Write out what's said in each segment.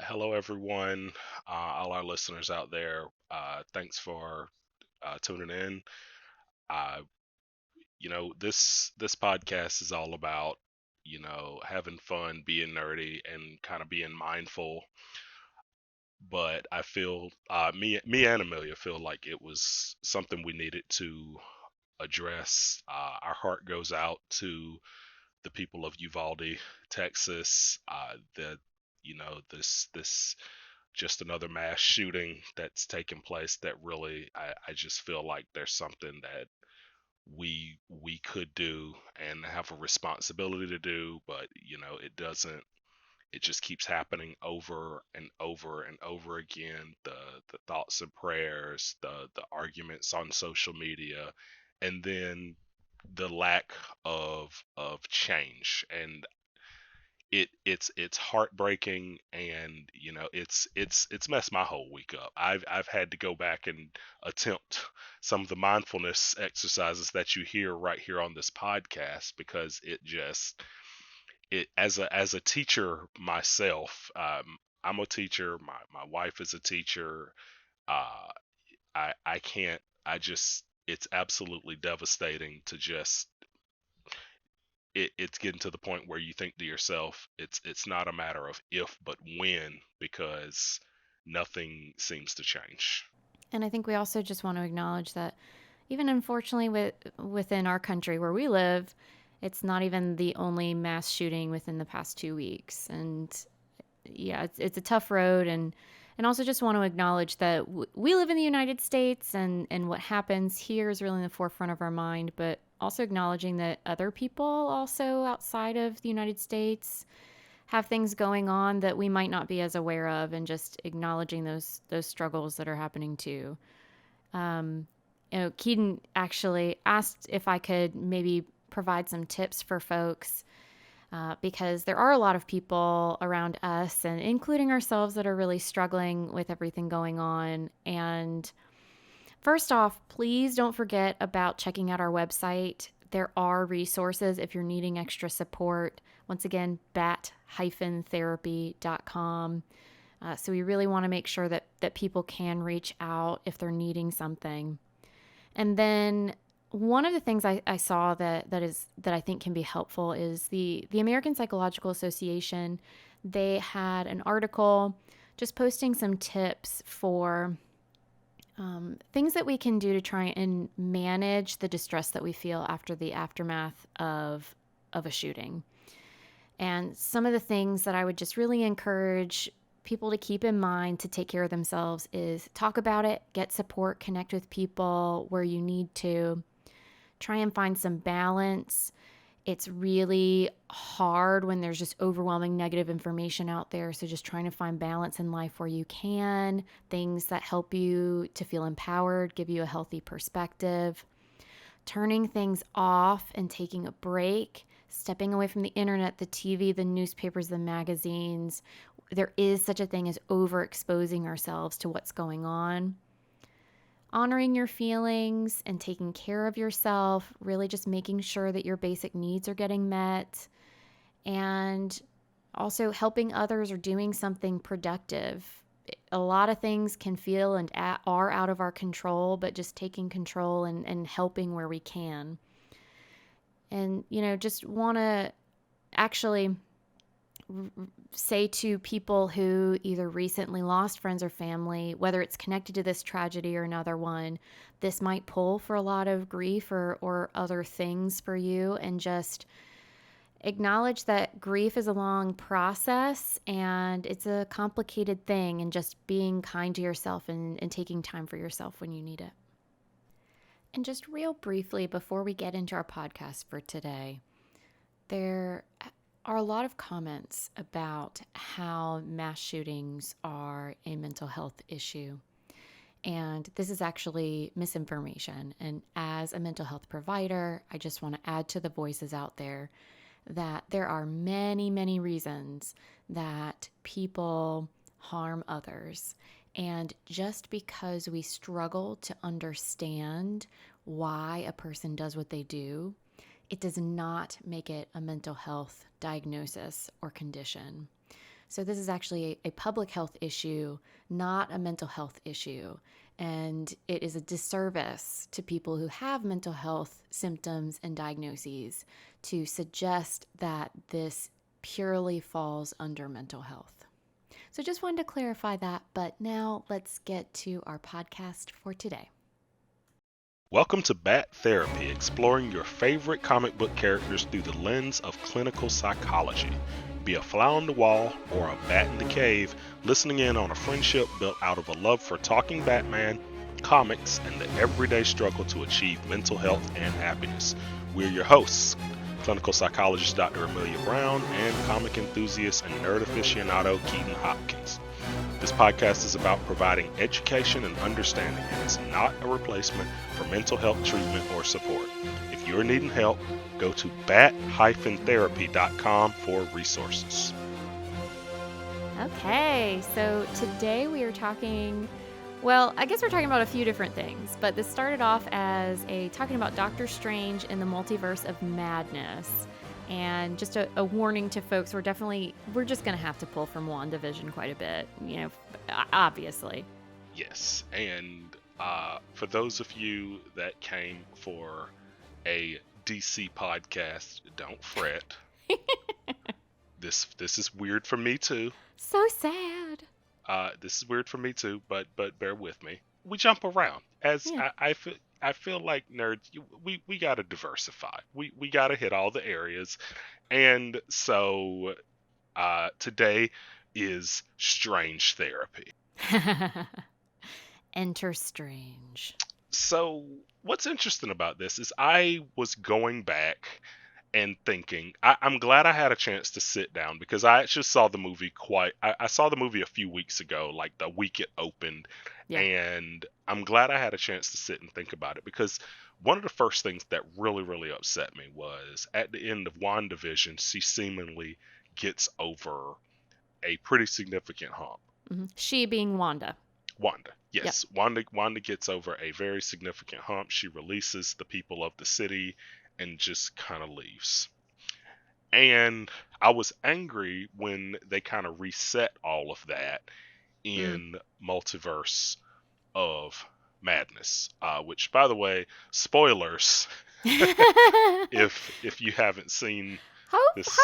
Hello, everyone, all our listeners out there. Thanks for tuning in. Uh, this podcast is all about having fun, being nerdy, and kind of being mindful. But I feel me and Amelia feel like it was something we needed to address. Our heart goes out to the people of Uvalde, Texas. This just another mass shooting that's taken place that really I just feel like there's something that we could do and have a responsibility to do, but it just keeps happening over and over and over again. The thoughts and prayers, the arguments on social media, and then the lack of change. And it's heartbreaking, and it's messed my whole week up. I've had to go back and attempt some of the mindfulness exercises that you hear right here on this podcast, because it as a teacher myself. I'm a teacher, my wife is a teacher. uh I can't, I just it's absolutely devastating to just it's getting to the point where you think to yourself, it's not a matter of if but when, because nothing seems to change. And I think we also just want to acknowledge that even unfortunately within our country where we live, it's not even the only mass shooting within the past 2 weeks. And yeah, it's a tough road. And also just want to acknowledge that we live in the United States, and what happens here is really in the forefront of our mind, but also acknowledging that other people also outside of the United States have things going on that we might not be as aware of, and just acknowledging those struggles that are happening too. Um, Keaton actually asked if I could maybe provide some tips for folks, because there are a lot of people around us, and including ourselves, that are really struggling with everything going on. And first off, please don't forget about checking out our website. There are resources if you're needing extra support. Once again, bat-therapy.com. So we really want to make sure that people can reach out if they're needing something. And then one of the things I saw that I think can be helpful is the American Psychological Association. They had an article just posting some tips for things that we can do to try and manage the distress that we feel after the aftermath of a shooting. And some of the things that I would just really encourage people to keep in mind to take care of themselves is talk about it, get support, connect with people where you need to, try and find some balance. It's really hard when there's just overwhelming negative information out there. So just trying to find balance in life where you can, things that help you to feel empowered, give you a healthy perspective, turning things off and taking a break, stepping away from the internet, the TV, the newspapers, the magazines. There is such a thing as overexposing ourselves to what's going on. Honoring your feelings and taking care of yourself, really just making sure that your basic needs are getting met, and also helping others or doing something productive. A lot of things can feel and are out of our control, but just taking control and helping where we can. And, just want to actually say to people who either recently lost friends or family, whether it's connected to this tragedy or another one, this might pull for a lot of grief or other things for you. And just acknowledge that grief is a long process and it's a complicated thing, and just being kind to yourself and taking time for yourself when you need it. And just real briefly, before we get into our podcast for today, there are a lot of comments about how mass shootings are a mental health issue. And this is actually misinformation. And as a mental health provider, I just want to add to the voices out there that there are many, many reasons that people harm others. And just because we struggle to understand why a person does what they do, it does not make it a mental health diagnosis or condition. So this is actually a public health issue, not a mental health issue. And it is a disservice to people who have mental health symptoms and diagnoses to suggest that this purely falls under mental health. So just wanted to clarify that, but now let's get to our podcast for today. Welcome to Bat Therapy, exploring your favorite comic book characters through the lens of clinical psychology. Be a fly on the wall or a bat in the cave, listening in on a friendship built out of a love for talking Batman, comics, and the everyday struggle to achieve mental health and happiness. We're your hosts, clinical psychologist Dr. Amelia Brown and comic enthusiast and nerd aficionado Keaton Hopkins. This podcast is about providing education and understanding, and it's not a replacement for mental health treatment or support. If you're needing help, go to bat-therapy.com for resources. Okay, so today we are talking, well, I guess we're talking about a few different things, but this started off as talking about Doctor Strange in the Multiverse of Madness. And just a warning to folks, we're just going to have to pull from WandaVision quite a bit, obviously. Yes, and for those of you that came for a DC podcast, don't fret. This is weird for me too. So sad. This is weird for me too, but bear with me. We jump around as Yeah. I feel like nerds. We gotta diversify. We gotta hit all the areas, and so today is Strange Therapy. Enter Strange. So what's interesting about this is I was going back and thinking, I'm glad I had a chance to sit down because I actually saw the movie I saw the movie a few weeks ago, like the week it opened. Yeah. And I'm glad I had a chance to sit and think about it because one of the first things that really, really upset me was at the end of WandaVision, she seemingly gets over a pretty significant hump. Mm-hmm. She being Wanda. Wanda. Yes. Yep. Wanda gets over a very significant hump. She releases the people of the city and just kind of leaves. And I was angry when they kind of reset all of that in Multiverse of Madness, which, by the way, spoilers if you haven't seen this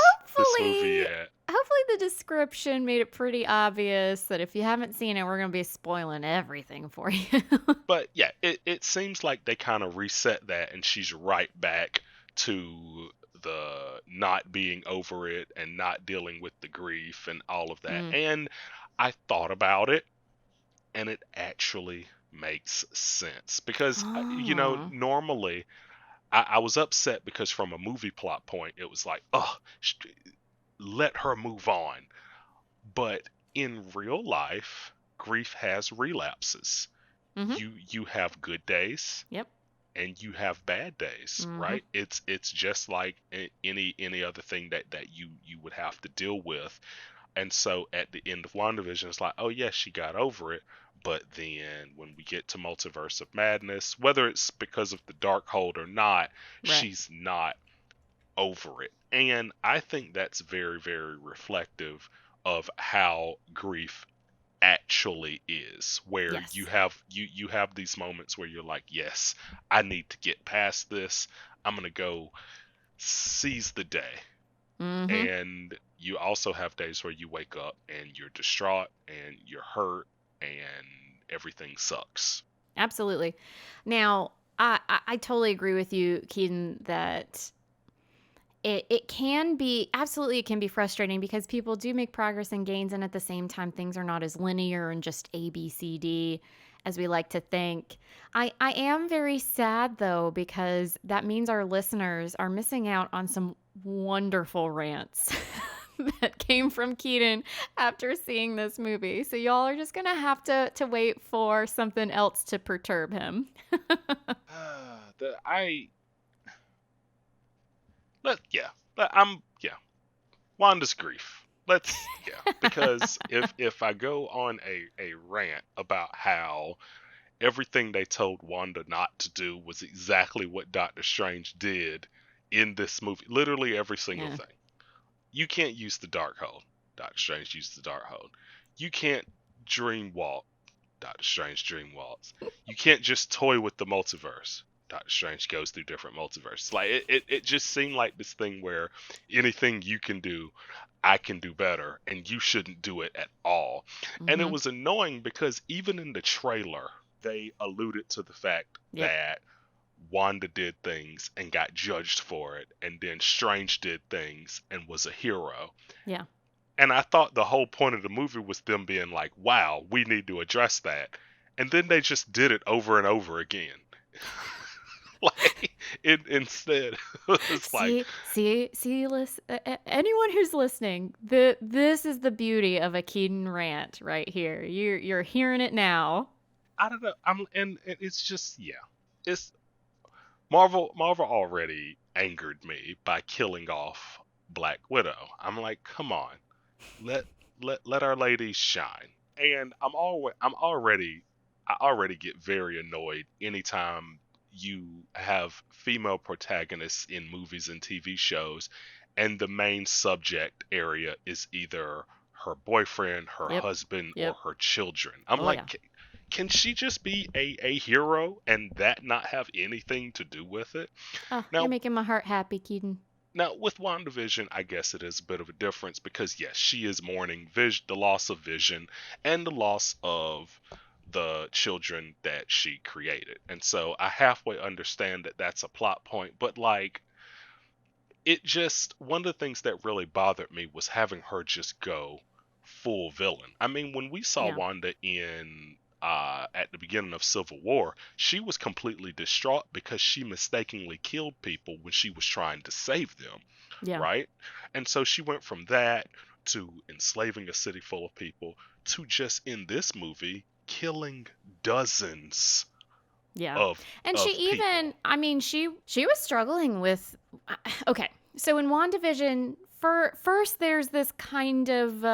movie yet. Hopefully the description made it pretty obvious that if you haven't seen it, we're going to be spoiling everything for you. But yeah, it seems like they kind of reset that and she's right back to the not being over it and not dealing with the grief and all of that. And I thought about it and it actually makes sense because, normally I was upset because from a movie plot point, it was like, let her move on. But in real life, grief has relapses. You have good days. Yep. And you have bad days, right? It's just like any other thing that you would have to deal with. And so at the end of WandaVision, it's like, oh yes, she got over it. But then when we get to Multiverse of Madness, whether it's because of the Darkhold or not, she's not over it. And I think that's very, very reflective of how grief actually is, where you have these moments where you're like, yes, I need to get past this. I'm gonna go seize the day. And you also have days where you wake up and you're distraught and you're hurt and everything sucks. Absolutely. Now, I totally agree with you, Keaton, that it can be frustrating because people do make progress and gains, and at the same time things are not as linear and just A, B, C, D as we like to think. I am very sad though, because that means our listeners are missing out on some wonderful rants that came from Keaton after seeing this movie. So y'all are just gonna have to wait for something else to perturb him. Wanda's grief. Because if I go on a rant about how everything they told Wanda not to do was exactly what Doctor Strange did in this movie, literally every single thing. You can't use the Darkhold. Doctor Strange uses the Darkhold. You can't dream walk. Doctor Strange dream walks. You can't just toy with the multiverse. Doctor Strange goes through different multiverses. Like it just seemed like this thing where anything you can do, I can do better, and you shouldn't do it at all. And it Mm-hmm. was annoying because even in the trailer, they alluded to the fact Yep. that Wanda did things and got judged for it, and then Strange did things and was a hero. Yeah. And I thought the whole point of the movie was them being like, wow, we need to address that. And then they just did it over and over again. Like, instead, it's like, Anyone who's listening, this is the beauty of a Keaton rant right here. You're hearing it now. I don't know. And it's just, yeah. It's Marvel already angered me by killing off Black Widow. I'm like, come on. Let let our ladies shine. And I already get very annoyed anytime you have female protagonists in movies and TV shows and the main subject area is either her boyfriend, her Yep. husband, or Yep. her children. I'm Oh yeah. like, can she just be a hero and that not have anything to do with it? Oh, you're Now, making my heart happy, Keaton. now, with WandaVision, I guess it is a bit of a difference because, yes, she is mourning the loss of Vision and the loss of the children that she created. And so I halfway understand that that's a plot point, but like, it just, one of the things that really bothered me was having her just go full villain. I mean, when we saw Yeah. Wanda in at the beginning of Civil War, she was completely distraught because she mistakenly killed people when she was trying to save them, Yeah. right? And so she went from that to enslaving a city full of people to just in this movie killing dozens Yeah. of And she of even, people. I mean, she was struggling with okay. So in WandaVision, for first there's this kind of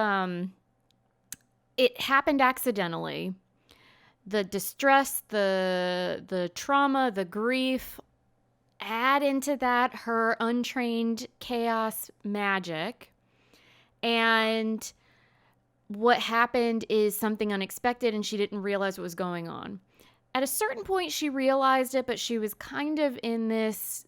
it happened accidentally. The distress, the trauma, the grief, add into that her untrained chaos magic. And what happened is something unexpected and she didn't realize what was going on. At a certain point she realized it, but she was kind of in this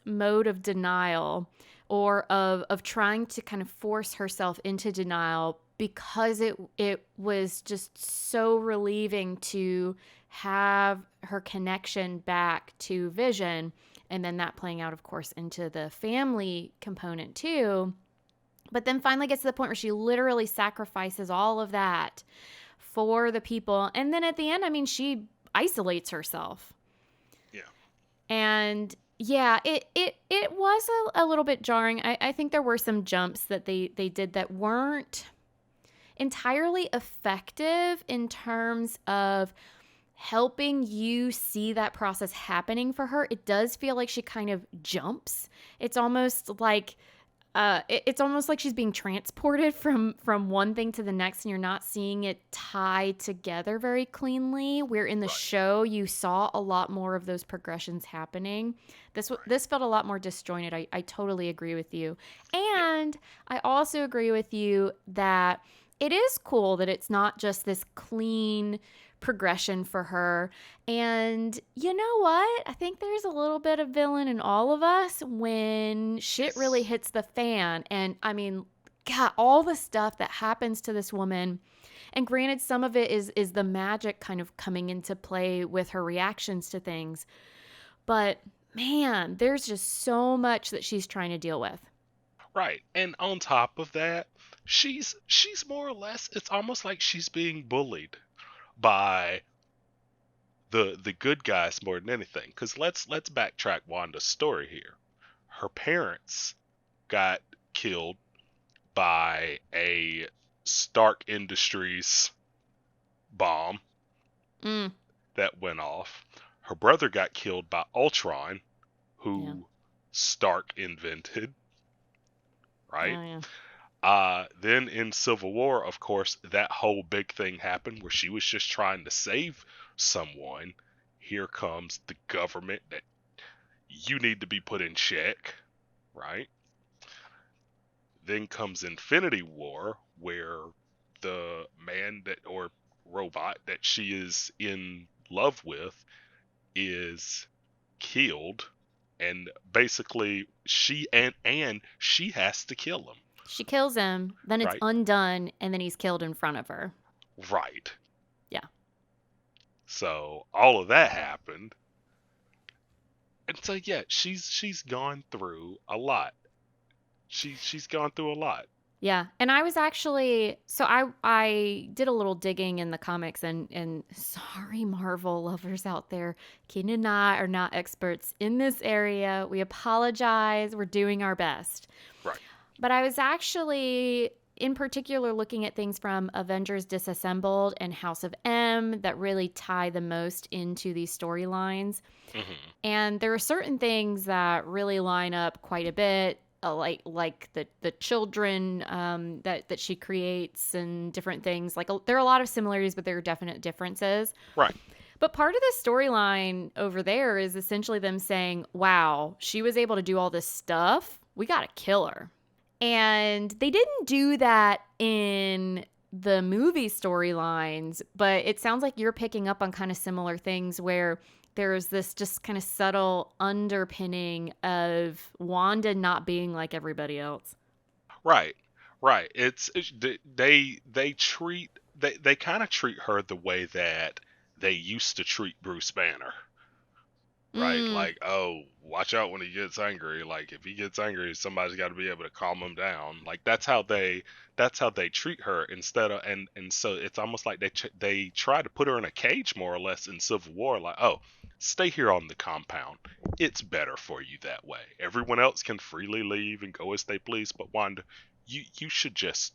mode of denial or of trying to kind of force herself into denial because it was just so relieving to have her connection back to Vision, and then that playing out of course into the family component too. But then finally gets to the point where she literally sacrifices all of that for the people. And then at the end, I mean, she isolates herself. Yeah. And yeah, it was a little bit jarring. I think there were some jumps that they did that weren't entirely effective in terms of helping you see that process happening for her. It does feel like she kind of jumps. It's almost like it's almost like she's being transported from one thing to the next, and you're not seeing it tied together very cleanly. Where in the Right. show you saw a lot more of those progressions happening. Right. This felt a lot more disjointed. I totally agree with you, Yeah. and I also agree with you that it is cool that it's not just this clean progression for her. And you know what? I think there's a little bit of villain in all of us when shit really Yes. hits the fan. And I mean, God, all the stuff that happens to this woman. And granted, some of it is the magic kind of coming into play with her reactions to things. But man, there's just so much that she's trying to deal with. Right. And on top of that, she's more or less, it's almost like she's being bullied by the good guys more than anything. Cuz let's backtrack Wanda's story here. Her parents got killed by a Stark Industries bomb Mm, that went off. Her brother got killed by Ultron, yeah. who Stark invented, right? Oh, yeah. Then in Civil War, of course, that whole big thing happened where she was just trying to save someone. Here comes the government that you need to be put in check, right? Then comes Infinity War, where the man that or robot that she is in love with is killed, and basically she she has to kill him, She kills him, then it's right? undone, and then he's killed in front of her. Right. Yeah. So all of that happened, and so yeah, she's gone through a lot. She's gone through a lot. Yeah, and I was actually so I did a little digging in the comics, and sorry Marvel lovers out there, Keenan and I are not experts in this area. We apologize. We're doing our best. Right. But I was actually in particular looking at things from Avengers Disassembled and House of M that really tie the most into these storylines. Hmm. And there are certain things that really line up quite a bit, like the children that she creates and different things. Like there are a lot of similarities, but there are definite differences. Right. But part of the storyline over there is essentially them saying, "Wow, she was able to do all this stuff. We got to kill her." And they didn't do that in the movie storylines, but it sounds like you're picking up on kind of similar things where there's this just kind of subtle underpinning of Wanda not being like everybody else. Right. Right. They kind of treat her the way that they used to treat Bruce Banner. Right? Mm, Like, oh, watch out when he gets angry. Like, if he gets angry, somebody's got to be able to calm him down. Like, that's how they treat her instead of and so it's almost like they try to put her in a cage more or less in Civil War. Like, oh, stay here on the compound. It's better for you that way. Everyone else can freely leave and go as they please, but Wanda, you should just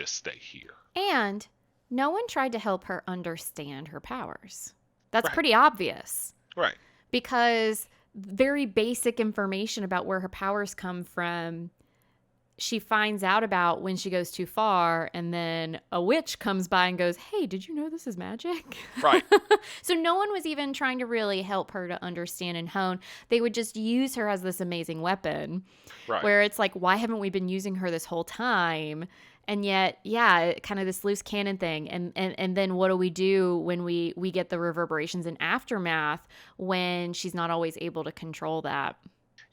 stay here. and no one tried to help her understand her powers. That's Right. pretty obvious Right. because very basic information about where her powers come from she finds out about when she goes too far, and then a witch comes by and goes, "Hey, did you know this is magic?" Right. So no one was even trying to really help her to understand and hone. They would just use her as this amazing weapon, Right. where it's like, why haven't we been using her this whole time? And yet, yeah, kind of this loose cannon thing. And then what do we do when we get the reverberations and aftermath when she's not always able to control that?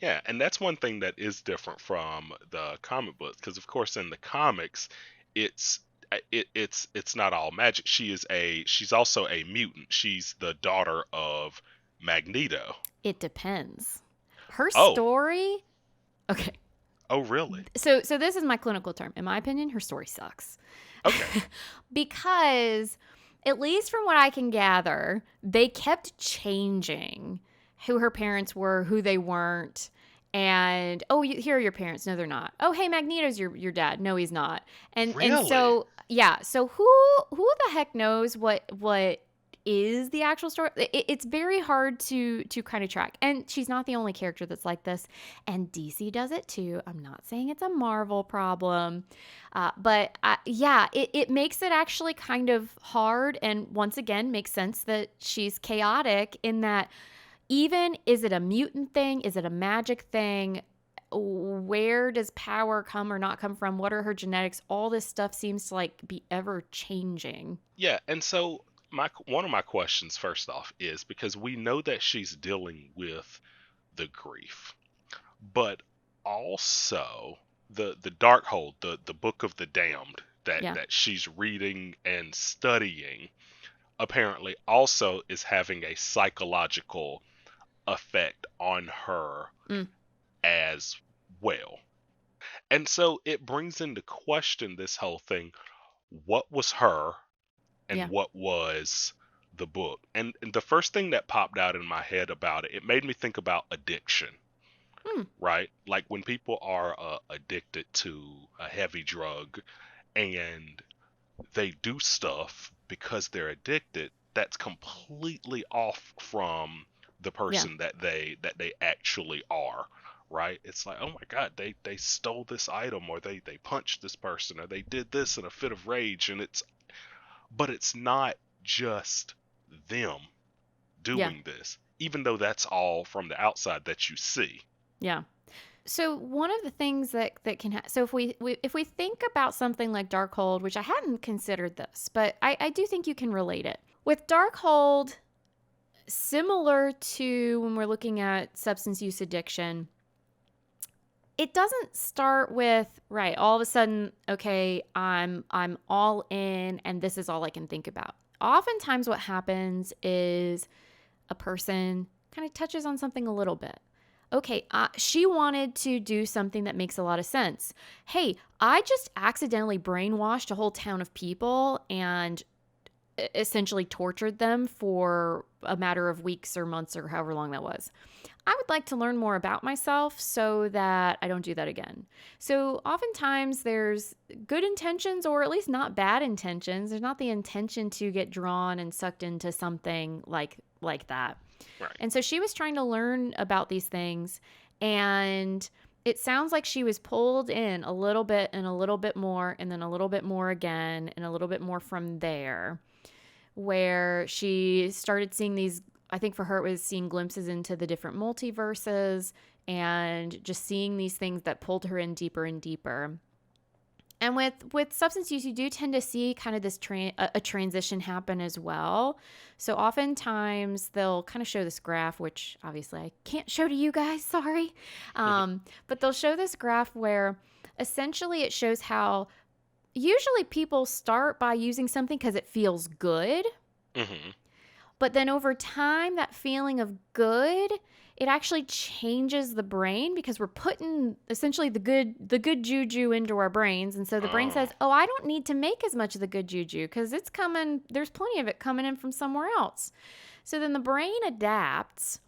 Yeah, and that's one thing that is different from the comic books, because of course in the comics, it's it's not all magic. She's also a mutant. She's the daughter of Magneto. It depends. Her Oh, story, okay. oh really? So this is my clinical term. In my opinion, her story sucks. Okay. Because at least from what I can gather, they kept changing who her parents were, who they weren't. And here are your parents. No, they're not. Oh, hey, Magneto's your dad. No, he's not. And Really? so yeah. So who the heck knows what is the actual story? It's very hard to kind of track. And she's not the only character that's like this. And DC does it too. I'm not saying it's a Marvel problem, but yeah, it makes it actually kind of hard. And once again, makes sense that she's chaotic in that even is it a mutant thing? Is it a magic thing? Where does power come or not come from? What are her genetics? All this stuff seems to like be ever changing. Yeah, and so my one of my questions first off is because we know that she's dealing with the grief, but also the Darkhold, the Book of the Damned Yeah. that she's reading and studying apparently also is having a psychological effect on her Mm, as well. And so it brings into question this whole thing. What was her and yeah. what was the book? And the first thing that popped out in my head about it, it made me think about addiction, Mm, right? Like when people are addicted to a heavy drug and they do stuff because they're addicted that's completely off from the yeah. person that they actually are, right? It's like, oh my god, they stole this item, or they punched this person, or they did this in a fit of rage, and it's not just them Yeah. doing this, even though that's all from the outside that you see. Yeah. So one of the things that can so if we think about something like Darkhold, which I hadn't considered this, but I do think you can relate it with Darkhold, similar to when we're looking at substance use addiction. It doesn't start with right all of a sudden. Okay, I'm all in, and this is all I can think about. Oftentimes, what happens is a person kind of touches on something a little bit. Okay, she wanted to do something that makes a lot of sense. Hey, I just accidentally brainwashed a whole town of people and essentially tortured them for a matter of weeks or months or however long that was. I would like to learn more about myself so that I don't do that again. So oftentimes there's good intentions, or at least not bad intentions. There's not the intention to get drawn and sucked into something like that. Right. And so she was trying to learn about these things, and it sounds like she was pulled in a little bit and a little bit more and then a little bit more again and a little bit more from there, where she started seeing these. I think for her, it was seeing glimpses into the different multiverses and just seeing these things that pulled her in deeper and deeper. And with substance use, you do tend to see kind of this a transition happen as well. So oftentimes they'll kind of show this graph, which obviously I can't show to you guys, sorry. But they'll show this graph where essentially it shows how usually people start by using something because it feels good. Mm-hmm. But then over time, that feeling of good, it actually changes the brain because we're putting essentially the good juju into our brains. And so the brain Oh. says, oh, I don't need to make as much of the good juju because it's coming, there's plenty of it coming in from somewhere else. So then the brain adapts.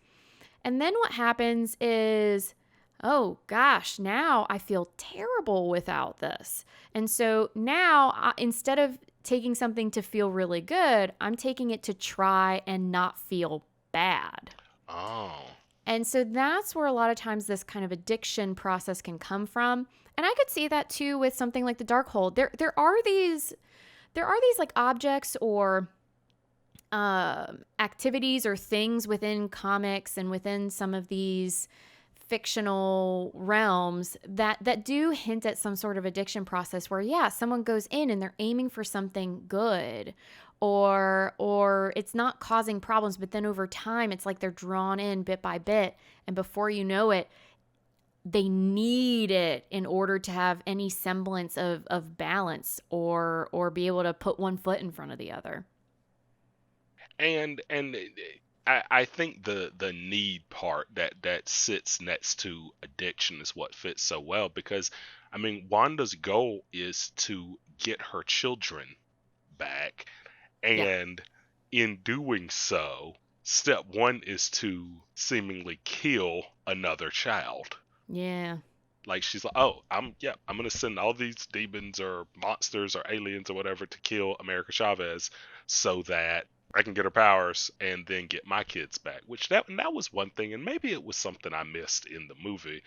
And then what happens is, oh gosh, now I feel terrible without this. And so now instead of taking something to feel really good, I'm taking it to try and not feel bad. Oh. And so that's where a lot of times this kind of addiction process can come from. And I could see that too with something like the Darkhold. There are these like objects or activities or things within comics and within some of these fictional realms that do hint at some sort of addiction process where someone goes in and they're aiming for something good, or it's not causing problems, but then over time it's like they're drawn in bit by bit, and before you know it, they need it in order to have any semblance of balance or be able to put one foot in front of the other. And I think the need part that sits next to addiction is what fits so well, because I mean Wanda's goal is to get her children back, Yeah. and in doing so, step one is to seemingly kill another child. Yeah. Like she's like, oh, I'm gonna send all these demons or monsters or aliens or whatever to kill America Chavez so that I can get her powers and then get my kids back. Which that was one thing, and maybe it was something I missed in the movie.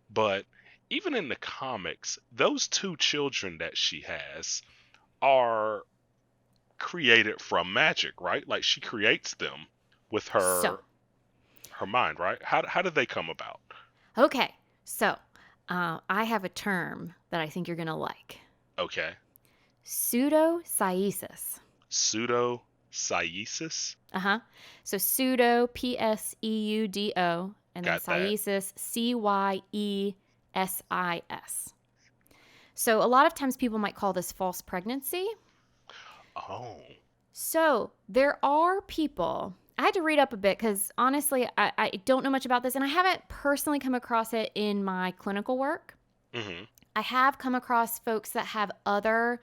But even in the comics, those two children that she has are created from magic, right? Like she creates them with So, her mind, right? How did they come about? okay. So, I have a term that I think you're going to like. Okay. Pseudocyesis. Pseudocyesis. Uh-huh. So pseudo, Pseudo, and then Got that. cyesis, Cyesis. So a lot of times people might call this false pregnancy. Oh. So there are people, I had to read up a bit because honestly, I don't know much about this, and I haven't personally come across it in my clinical work. Mm-hmm. I have come across folks that have other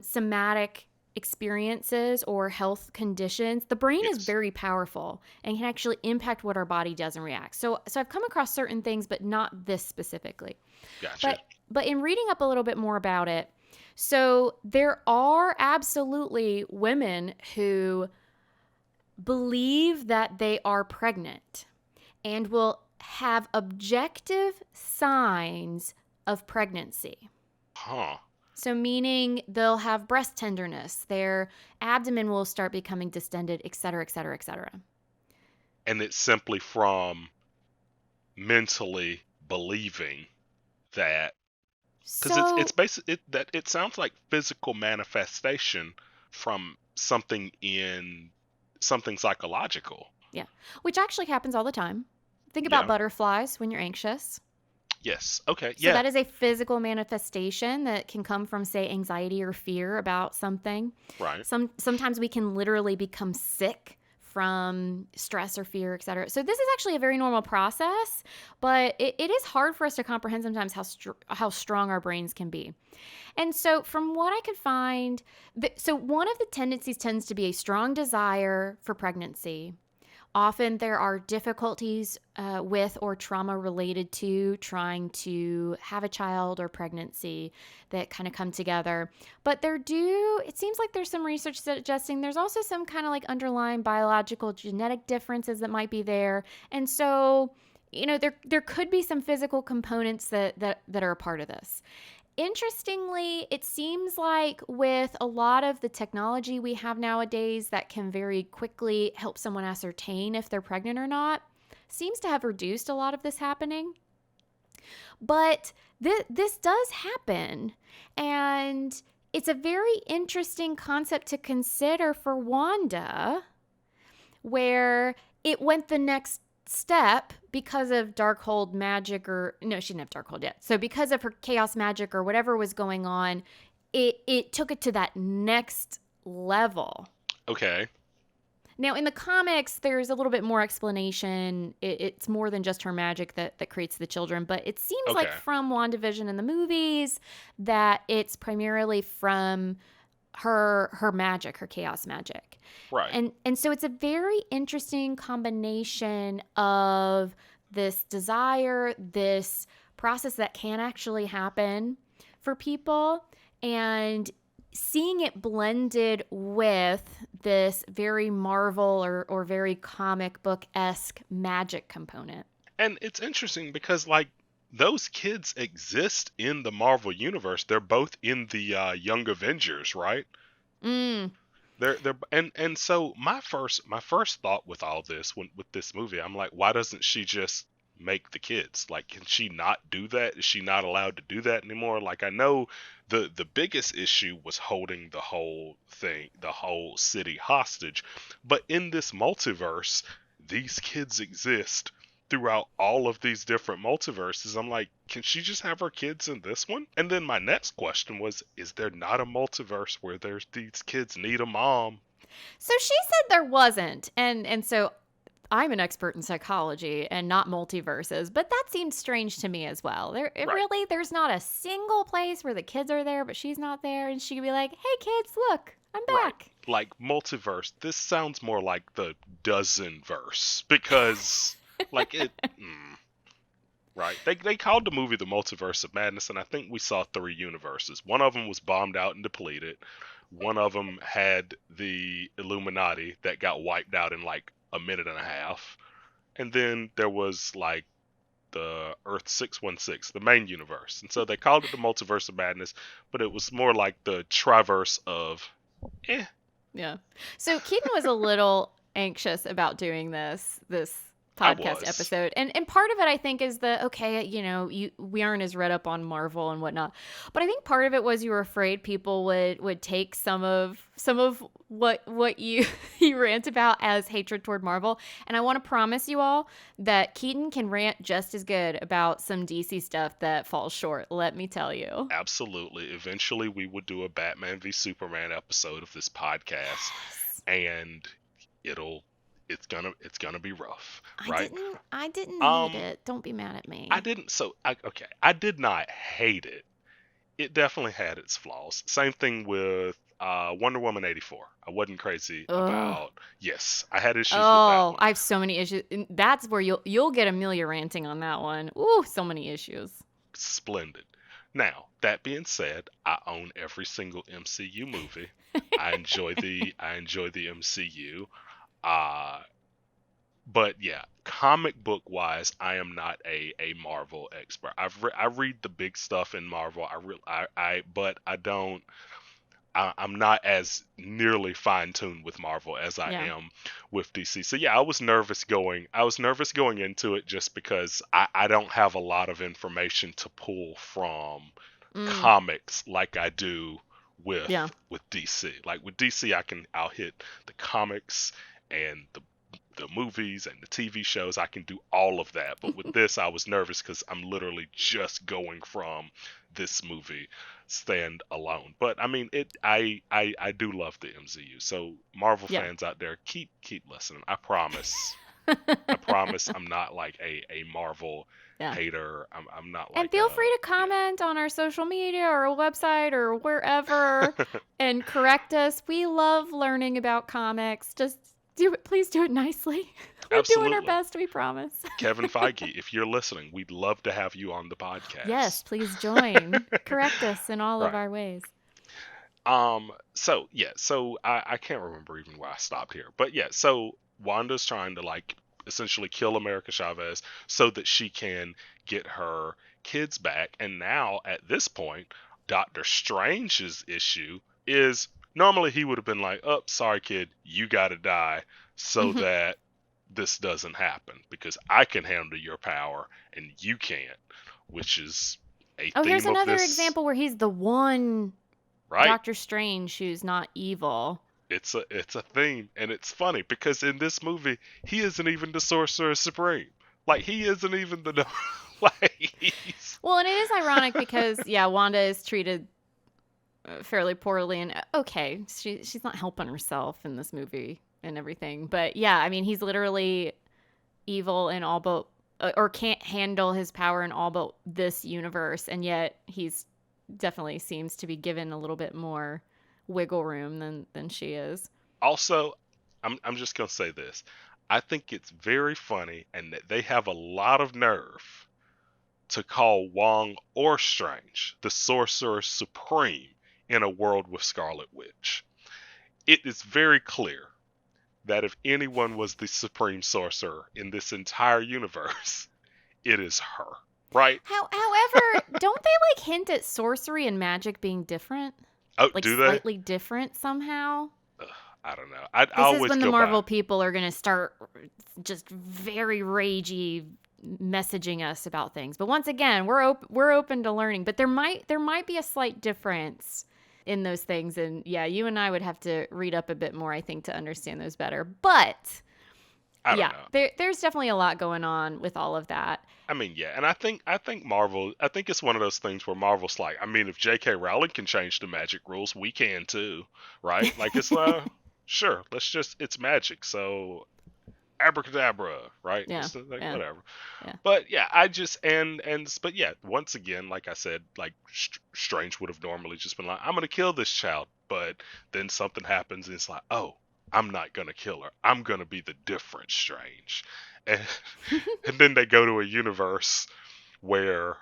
somatic experiences or health conditions. The brain is Yes. very powerful and can actually impact what our body does and reacts. So I've come across certain things, but not this specifically. Gotcha. But in reading up a little bit more about it, so there are absolutely women who believe that they are pregnant and will have objective signs of pregnancy. Huh. So, meaning they'll have breast tenderness, their abdomen will start becoming distended, et cetera, et cetera, et cetera. And it's simply from mentally believing that, because it's So, basic that it sounds like physical manifestation from something psychological. yeah, which actually happens all the time. Think about Yeah. butterflies when you're anxious. Yes. Okay. So Yeah. that is a physical manifestation that can come from, say, anxiety or fear about something. Right. Sometimes we can literally become sick from stress or fear, etc. So this is actually a very normal process, but it is hard for us to comprehend sometimes how strong our brains can be. And so, from what I could find, so one of the tendencies tends to be a strong desire for pregnancy. Often there are difficulties with or trauma related to trying to have a child or pregnancy that kind of come together. But it seems like there's some research suggesting there's also some kind of like underlying biological genetic differences that might be there. And so, there could be some physical components that are a part of this. Interestingly, it seems like with a lot of the technology we have nowadays that can very quickly help someone ascertain if they're pregnant or not, seems to have reduced a lot of this happening. But this does happen. And it's a very interesting concept to consider for Wanda, where it went the next step because of Darkhold magic, or no, she didn't have Darkhold yet. So because of her chaos magic or whatever was going on, it took it to that next level. Okay. Now in the comics, there's a little bit more explanation. It's more than just her magic that creates the children, but it seems like Okay. from WandaVision in the movies that it's primarily from her magic, her chaos magic. Right. And so it's a very interesting combination of this desire, this process that can actually happen for people, and seeing it blended with this very Marvel or very comic book-esque magic component. And it's interesting because like those kids exist in the Marvel universe. They're both in the Young Avengers, right? Mm. They're and so my first thought with all this with this movie, I'm like, why doesn't she just make the kids? Like, can she not do that? Is she not allowed to do that anymore? Like, I know the biggest issue was holding the whole thing, the whole city hostage, but in this multiverse, these kids exist throughout all of these different multiverses. I'm like, can she just have her kids in this one? And then my next question was, is there not a multiverse where there's these kids need a mom? So she said there wasn't, and so I'm an expert in psychology and not multiverses, but that seemed strange to me as well. Right, There's not a single place where the kids are there, but she's not there, and she could be like, "Hey, kids, look, I'm right. back." Like multiverse, this sounds more like the dozen verse because like it right. They called the movie The Multiverse of Madness, and I think we saw three universes. One of them was bombed out and depleted. One of them had the Illuminati that got wiped out in like a minute and a half. And then there was like the Earth 616, the main universe. And so they called it the Multiverse of Madness, but it was more like the Triverse of eh. Yeah. So Keaton was a little anxious about doing this I podcast was. episode. And part of it I think is the okay, we aren't as read up on Marvel and whatnot. But I think part of it was you were afraid people would take some of what you you rant about as hatred toward Marvel. And I want to promise you all that Keaton can rant just as good about some DC stuff that falls short, let me tell you. Absolutely. Eventually we would do a Batman v Superman episode of this podcast, Yes. and it'll it's gonna be rough, I right? didn't I didn't hate Um it. Don't be mad at I me. didn't so I okay, I did not hate it. It definitely had its flaws. Same thing with Wonder Woman 84. I wasn't crazy Ugh. about. Yes, I had issues with that Oh, one. I have so many issues. And that's where you'll get Amelia ranting on that one. Ooh, so many issues. Splendid. Now, that being said, I own every single MCU movie. I enjoy the MCU. Uh but yeah, comic book wise, I am not a Marvel expert. I read the big stuff in Marvel. But I don't. I'm not as nearly fine tuned with Marvel as I Yeah. am with DC. So yeah, I was nervous going. I was nervous going into it just because I don't have a lot of information to pull from Mm, comics like I do yeah. with DC. Like with DC, I'll hit the comics and the movies and the TV shows. I can do all of that. But with this, I was nervous because I'm literally just going from this movie stand alone. But I mean, I do love the MCU. So Marvel Yeah. fans out there, keep listening. I promise. I promise I'm not like a Marvel Yeah. hater. I'm not And like feel a free to comment on our social media or website or wherever yeah. and correct us. We love learning about comics. Just do it. Please do it nicely. We're doing our Absolutely. best, we promise. Kevin Feige, if you're listening, we'd love to have you on the Yes, podcast. please join. Correct us in all of Right. our ways. So yeah, so I can't remember even where I stopped here. But yeah, so Wanda's trying to like essentially kill America Chavez so that she can get her kids back. And now at this point, Doctor Strange's issue is normally he would have been like, "Oh, sorry kid, you gotta die so Mhm. that this doesn't happen because I can handle your power and you can't," which is a Oh, here's theme of another this, example where he's the one right? Doctor Strange who's not evil. It's a theme, and it's funny because in this movie he isn't even the Sorcerer Supreme. Like he isn't even the like he's Well, and it is ironic because, yeah, Wanda is treated fairly poorly, and okay, she's not helping herself in this movie and everything. But yeah, I mean, he's literally evil in all but or can't handle his power in all but this universe, and yet he's definitely seems to be given a little bit more wiggle room than she is. also. I'm just gonna say this. I think it's very funny, and that they have a lot of nerve to call Wong or Strange the Sorcerer Supreme in a world with Scarlet Witch. It is very clear that if anyone was the supreme sorcerer in this entire universe, it is her. Right? However, don't they like hint at sorcery and magic being different? Oh, Like do they? slightly different somehow? Ugh, I don't know. I This is always when the go by. Marvel people are going to start just very ragey messaging us about things. But once again, we're open to learning, but there might be a slight difference in those things, and yeah, you and I would have to read up a bit more, I think, to understand those better. But I don't yeah, know. there's definitely a lot going on with all of that. I mean, yeah, and I think Marvel. I think it's one of those things where Marvel's like, I mean, if J.K. Rowling can change the magic rules, we can too, right? Like it's sure, let's just it's magic, so abracadabra, right? Yeah, It's like yeah, whatever. yeah. But yeah, I just and but yeah, once again, like I said, like Strange would have normally just been like, I'm gonna kill this child, but then something happens and it's like, oh, I'm not gonna kill her. I'm gonna be the different Strange, and and then they go to a universe where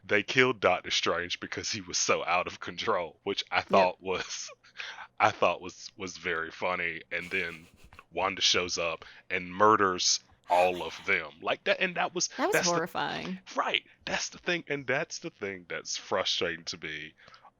they killed Doctor Strange because he was so out of control, which Yep. I thought was very funny, and then Wanda shows up and murders all of them like that, and That was that's the horrifying. right, that's the thing, and that's the thing that's frustrating to me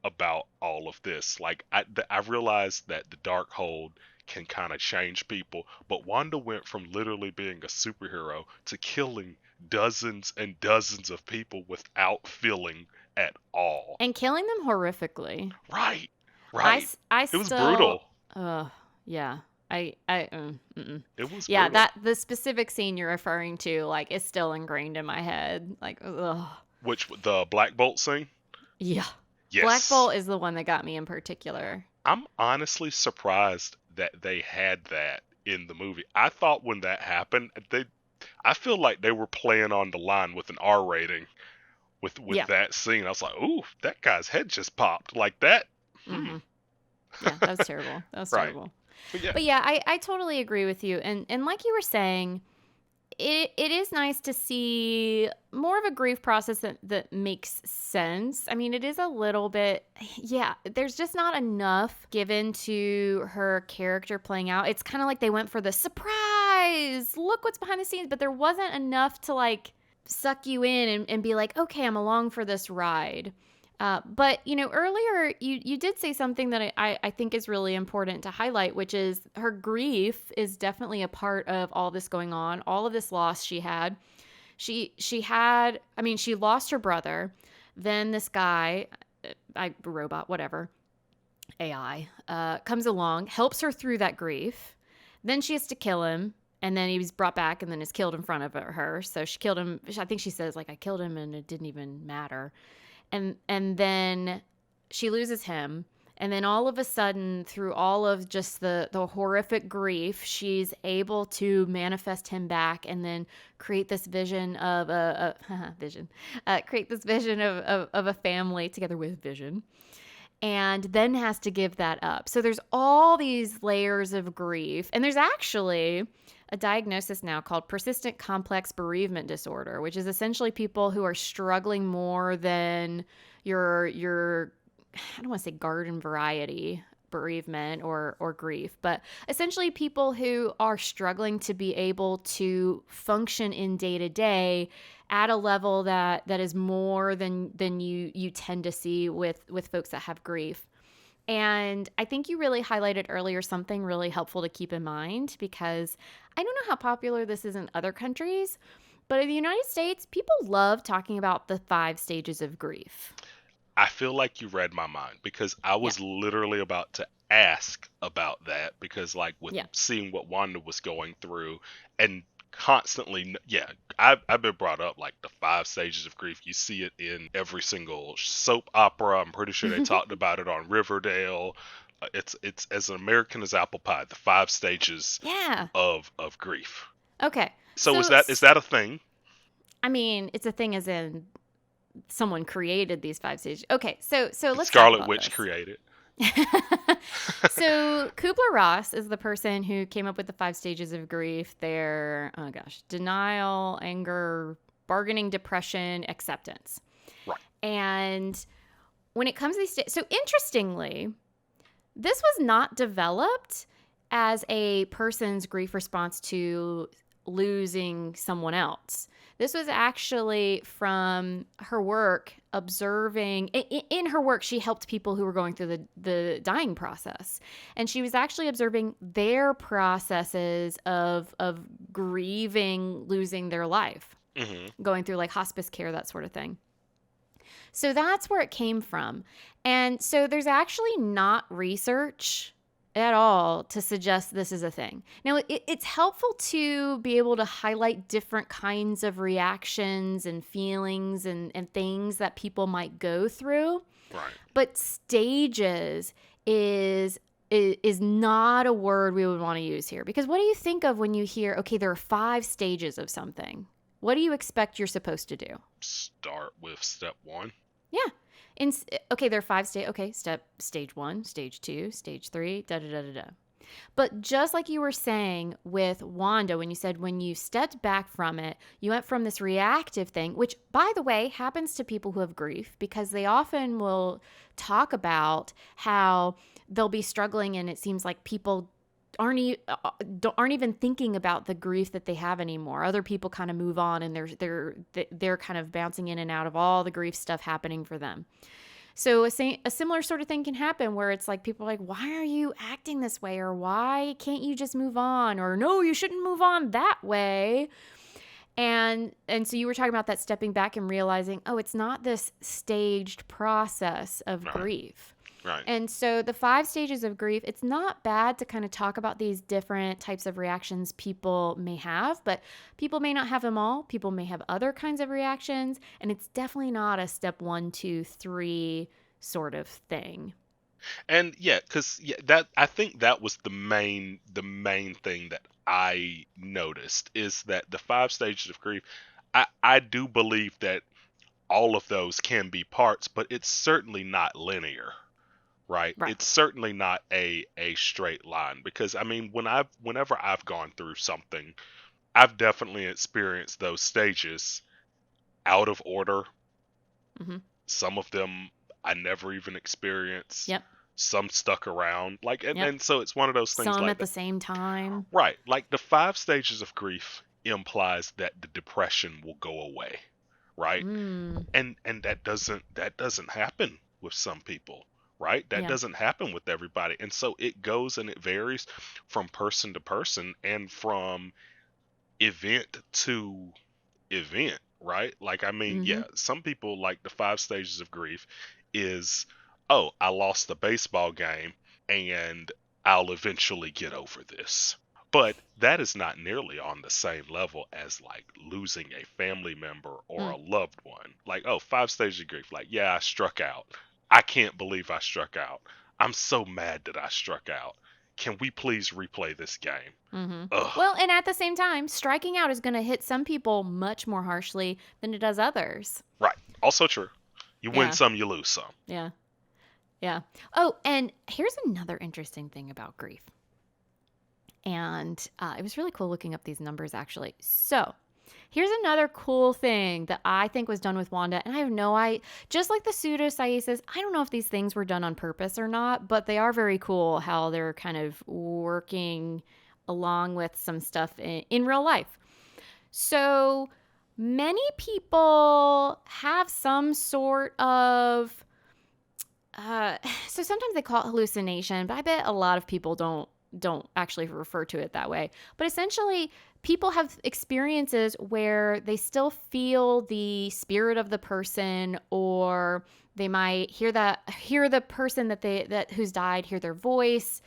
about all of this. Like I realized that the dark hold can kind of change people, but Wanda went from literally being a superhero to killing dozens and dozens of people without feeling at all. And killing them horrifically. Right, I, right. I It was still, brutal. yeah. Mm-mm. It was Yeah, brutal. that the specific scene you're referring to, like, is still ingrained in my head. Like, ugh. Which the Black Bolt scene? Yeah. Black Yes. Bolt is the one that got me in particular. I'm honestly surprised that they had that in the movie. I thought when that happened, I feel like they were playing on the line with an R rating with Yeah. that scene. I was like, "Ooh, that guy's head just popped like that." Hmm. Mm-hmm. Yeah, that was terrible. That was Right. terrible. But yeah, But yeah, I totally agree with you. And like you were saying, it is nice to see more of a grief process that makes sense. I mean, it is a little bit, yeah, there's just not enough given to her character playing out. It's kind of like they went for the surprise, look what's behind the scenes, but there wasn't enough to like suck you in and be like, okay, I'm along for this ride. But earlier you did say something that I think is really important to highlight, which is her grief is definitely a part of all this going on, all of this loss she had. She had, I mean, she lost her brother. Then this guy, robot, whatever, AI, comes along, helps her through that grief. Then she has to kill him. And then he was brought back and then is killed in front of her. So she killed him. I think she says, like, I killed him and it didn't even matter. And then she loses him. And then all of a sudden, through all of just the horrific grief, she's able to manifest him back and then create this vision of create this vision of a family together with Vision, and then has to give that up. So there's all these layers of grief. And there's actually a diagnosis now called persistent complex bereavement disorder, which is essentially people who are struggling more than your I don't want to say garden variety bereavement or grief, but essentially people who are struggling to be able to function in day to day at a level that is more than you tend to see with folks that have grief. And I think you really highlighted earlier something really helpful to keep in mind, because I don't know how popular this is in other countries, but in the United States, people love talking about the 5 stages of grief. I feel like you read my mind because I Yeah. was literally about to ask about that because, like, with Yeah. seeing what Wanda was going through and constantly, yeah, I've been brought up like the 5 stages of grief. You see it in every single soap opera. I'm pretty sure they talked about it on Riverdale. It's as American as apple pie. The 5 stages Yeah. of grief. Okay. So So, is that a thing? I mean, it's a thing as in someone created these 5 stages. Okay. So let's talk Scarlet about Witch this. created. So Kubler-Ross is the person who came up with the 5 stages of grief. They're, oh gosh, denial, anger, bargaining, depression, acceptance. Right. And when it comes to these, so interestingly, this was not developed as a person's grief response to losing someone else. This was actually from her work observing. In her work, she helped people who were going through the dying process. And she was actually observing their processes of grieving, losing their life, Hmm. going through like hospice care, that sort of thing. So that's where it came from. And so there's actually not research at all to suggest this is a thing. Now, it's helpful to be able to highlight different kinds of reactions and feelings and things that people might go through. Right. But stages is not a word we would want to use here, because what do you think of when you hear, okay, there are 5 stages of something? What do you expect you're supposed to do? Start with step one. Yeah. Okay, there are 5 stages. Okay, stage 1, stage 2, stage 3, da da da da da. But just like you were saying with Wanda, when you said when you stepped back from it, you went from this reactive thing, which, by the way, happens to people who have grief, because they often will talk about how they'll be struggling and it seems like people aren't even thinking about the grief that they have anymore. Other people kind of move on and they're kind of bouncing in and out of all the grief stuff happening for them. So a similar sort of thing can happen where it's like people are like, why are you acting this way? Or why can't you just move on? Or no, you shouldn't move on that way. And so you were talking about that stepping back and realizing, oh, it's not this staged process of Right. grief. Right. And so the 5 stages of grief, it's not bad to kind of talk about these different types of reactions people may have, but people may not have them all. People may have other kinds of reactions, and it's definitely not a step 1, 2, 3 sort of thing. And yeah, because that I think that was the main thing that I noticed is that the 5 stages of grief. I do believe that all of those can be parts, but it's certainly not linear, right? Right. It's certainly not a straight line because I mean whenever I've gone through something, I've definitely experienced those stages out of order. Mm-hmm. Some of them I never even experienced. Yep. Some stuck around. Like Yep. and so it's one of those things Some like at the that. same time. Right. Like the 5 stages of grief implies that the depression will go away. right? Mm. And that doesn't happen with some people, right? That Yeah. doesn't happen with everybody. And so it goes and it varies from person to person and from event to event, right? Like, I mean, Mm-hmm. yeah, some people, like, the 5 stages of grief is, oh, I lost the baseball game and I'll eventually get over this. But that is not nearly on the same level as, like, losing a family member or Mm. a loved one. Like, oh, 5 stages of grief. Like, yeah, I struck out. I can't believe I struck out. I'm so mad that I struck out. Can we please replay this game? Mm-hmm. Ugh. Well, and at the same time, striking out is going to hit some people much more harshly than it does others. Right. Also true. You win Yeah. some, you lose some. Yeah. Yeah. Oh, and here's another interesting thing about grief. And it was really cool looking up these numbers, actually. So, here's another cool thing that I think was done with Wanda. And I have just like the pseudocyesis, I don't know if these things were done on purpose or not, but they are very cool how they're kind of working along with some stuff in real life. So, many people have some sort of so sometimes they call it hallucination, but I bet a lot of people don't actually refer to it that way. But essentially, people have experiences where they still feel the spirit of the person, or they might hear the person that who's died, hear their voice,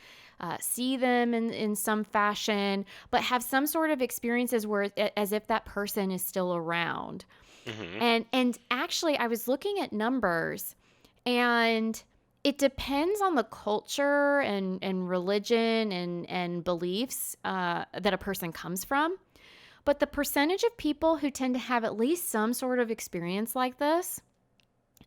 see them in some fashion, but have some sort of experiences where as if that person is still around. Hmm. And actually, I was looking at numbers, and it depends on the culture and religion and beliefs that a person comes from. But the percentage of people who tend to have at least some sort of experience like this,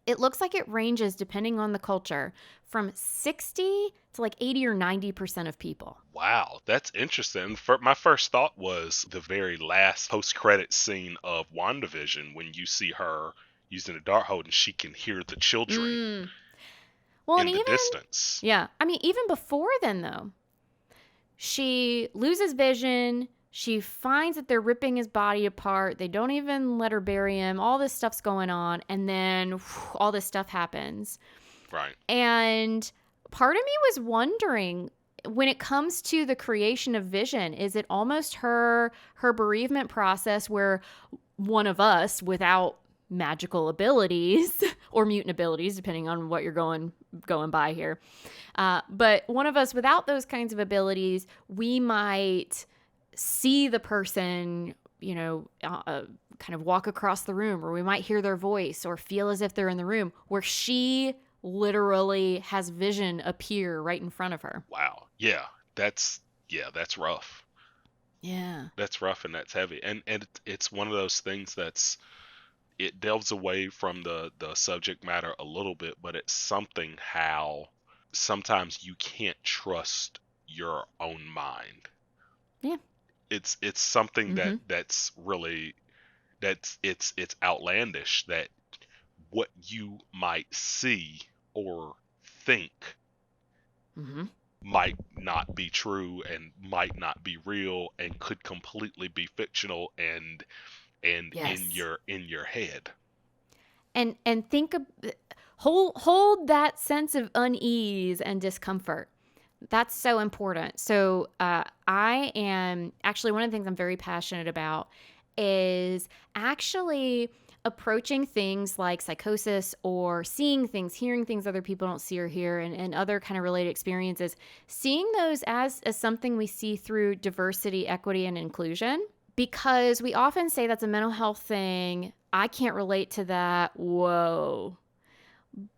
it looks like it ranges depending on the culture from 60 to like 80 or 90% of people. Wow, that's interesting. My first thought was the very last post-credit scene of WandaVision when you see her using the Darkhold and she can hear the children Mm. Well, and in the even, distance. yeah, I mean, even before then, though, she loses vision. She finds that they're ripping his body apart. They don't even let her bury him. All this stuff's going on. And then all this stuff happens. Right. And part of me was wondering, when it comes to the creation of vision, is it almost her bereavement process where one of us without magical abilities or mutant abilities, depending on what you're going by here, but one of us without those kinds of abilities, we might see the person, kind of walk across the room, or we might hear their voice or feel as if they're in the room, where she literally has vision appear right in front of her. Wow. That's rough. Yeah. That's rough and that's heavy. And it's one of those things it delves away from the subject matter a little bit, but it's something how sometimes you can't trust your own mind. Yeah. It's something Mm-hmm. that's really it's outlandish that what you might see or think Mm-hmm. might not be true and might not be real and could completely be fictional and Yes. in your head. And think of, hold that sense of unease and discomfort. That's so important. So I am actually, one of the things I'm very passionate about is actually approaching things like psychosis or seeing things, hearing things other people don't see or hear, and other kind of related experiences, seeing those as something we see through diversity, equity, and inclusion. Because we often say that's a mental health thing. I can't relate to that. Whoa.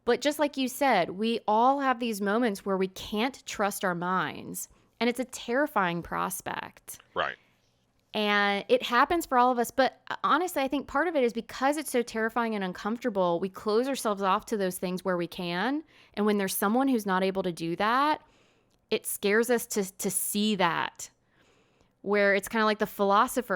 But just like you said, we all have these moments where we can't trust our minds, and it's a terrifying prospect. Right. And it happens for all of us. But honestly, I think part of it is because it's so terrifying and uncomfortable, we close ourselves off to those things where we can. And when there's someone who's not able to do that, it scares us to see that. Where it's kind of like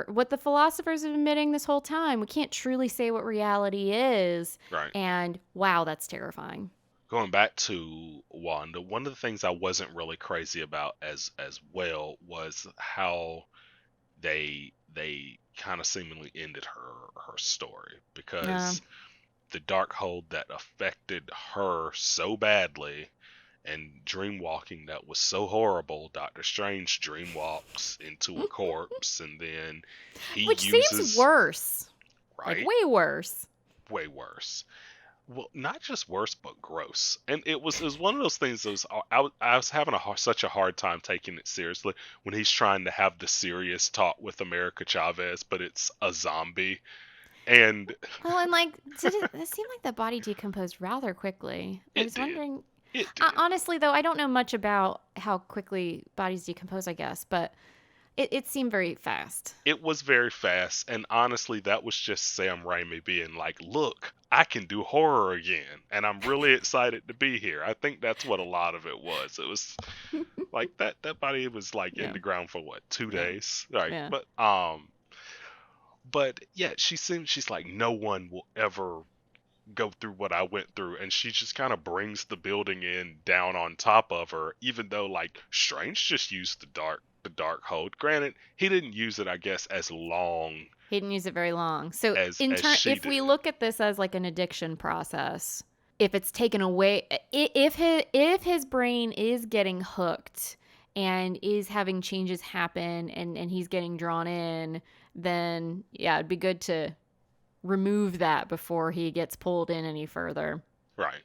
what the philosophers have been admitting this whole time. We can't truly say what reality is. Right. And wow, that's terrifying. Going back to Wanda, one of the things I wasn't really crazy about as well was how they kind of seemingly ended her story, Yeah. because the dark hold that affected her so badly, and dream walking that was so horrible. Doctor Strange dream walks into a corpse, and then he Which seems uses, worse. Like, right, way worse. way worse. Well, not just worse, but gross. And it was one of those things that was, I was having such a hard time taking it seriously when he's trying to have the serious talk with America Chavez, but it's a zombie. And Well, and like, it seemed like the body decomposed rather quickly. I it was did. wondering. It did. Honestly, though, I don't know much about how quickly bodies decompose, I guess, but it seemed very fast. It was very fast, and honestly, that was just Sam Raimi being like, "Look, I can do horror again, and I'm really excited to be here." I think that's what a lot of it was. It was like that body was like in Yeah, the ground for what, two yeah, days, right? yeah. But yeah, she's like, no one will ever go through what I went through, and she just kind of brings the building in down on top of her, even though like Strange just used the dark hold. Granted, he didn't use it, I guess, as long He didn't use it very long. So, as she if did. we look at this as like an addiction process, if it's taken away, if his brain is getting hooked and is having changes happen, and he's getting drawn in, then yeah, it'd be good to remove that before he gets pulled in any further. Right.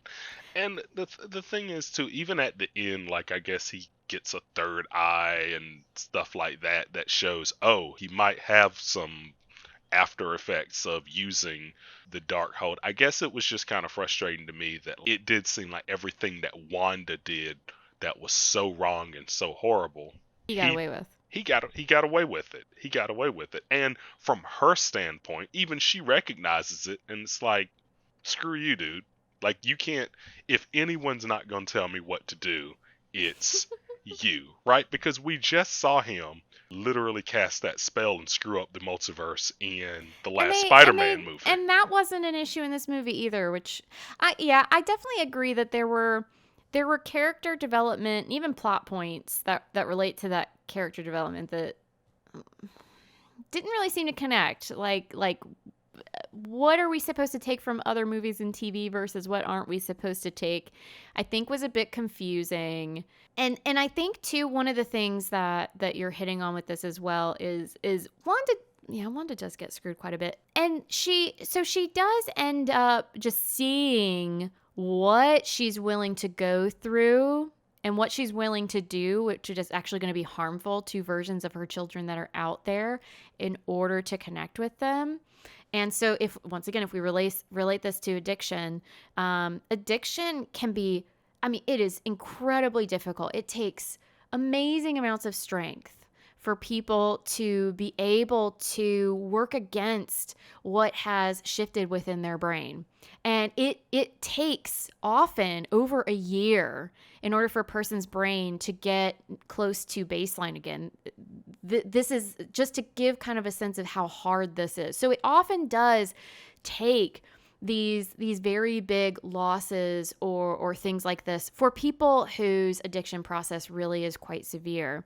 And the thing is too, even at the end, like I guess he gets a third eye and stuff like that, that shows, oh, he might have some after effects of using the dark hold. I guess it was just kind of frustrating to me that it did seem like everything that Wanda did that was so wrong and so horrible, He got he away with. he got away with it. He got away with it. And from her standpoint, even she recognizes it, and it's like, screw you, dude. Like, you can't, if anyone's not going to tell me what to do, it's you, right? Because we just saw him literally cast that spell and screw up the multiverse in the And last Spider-Man movie. that wasn't an issue in this movie either, which I definitely agree that there were character development, even plot points that relate to that character development that didn't really seem to connect. Like what are we supposed to take from other movies and TV versus what aren't we supposed to take? I think was a bit confusing. And I think too, one of the things that you're hitting on with this as well is Wanda. Yeah, Wanda does get screwed quite a bit. And she does end up just seeing what she's willing to go through and what she's willing to do, which is actually going to be harmful to versions of her children that are out there, in order to connect with them. And so, if once again, if we relate this to addiction, addiction can be, I mean, it is incredibly difficult. It takes amazing amounts of strength for people to be able to work against what has shifted within their brain. And it takes often over a year in order for a person's brain to get close to baseline again. This is just to give kind of a sense of how hard this is. So it often does take these very big losses or things like this for people whose addiction process really is quite severe.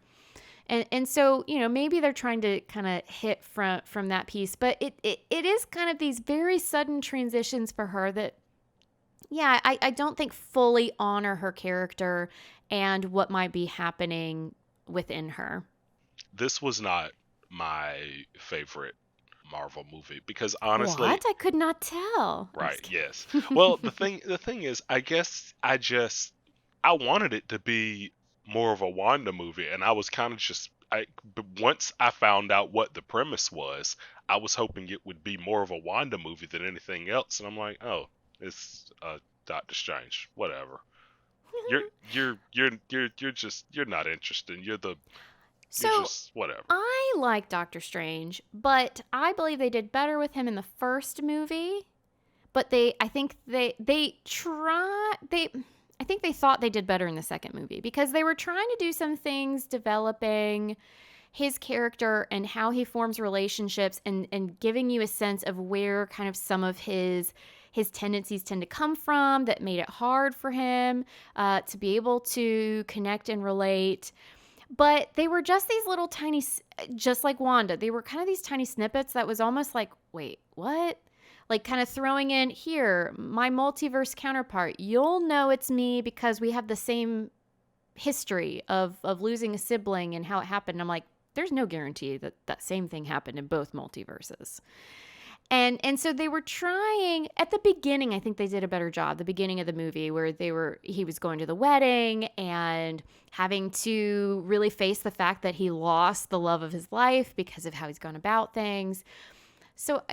And so, you know, maybe they're trying to kind of hit from that piece, but it is kind of these very sudden transitions for her that, yeah, I don't think fully honor her character and what might be happening within her. This was not my favorite Marvel movie because honestly, What? I could not tell. I'm right, just yes. kidding. Well, the thing is, I guess I wanted it to be more of a Wanda movie, and I was kind of just but once I found out what the premise was, I was hoping it would be more of a Wanda movie than anything else, and I'm like, oh, it's Doctor Strange, whatever. You're not interested. You're So just whatever. I like Doctor Strange, but I believe they did better with him in the first movie. But I think I think they thought they did better in the second movie because they were trying to do some things developing his character and how he forms relationships and giving you a sense of where kind of some of his tendencies tend to come from that made it hard for him to be able to connect and relate. But they were just these little tiny, just like Wanda, they were kind of these tiny snippets that was almost like, wait, what? Like kind of throwing in here, my multiverse counterpart. You'll know it's me because we have the same history of losing a sibling and how it happened. I'm like, there's no guarantee that that same thing happened in both multiverses. And so they were trying at the beginning. I think they did a better job. The beginning of the movie where he was going to the wedding and having to really face the fact that he lost the love of his life because of how he's gone about things. So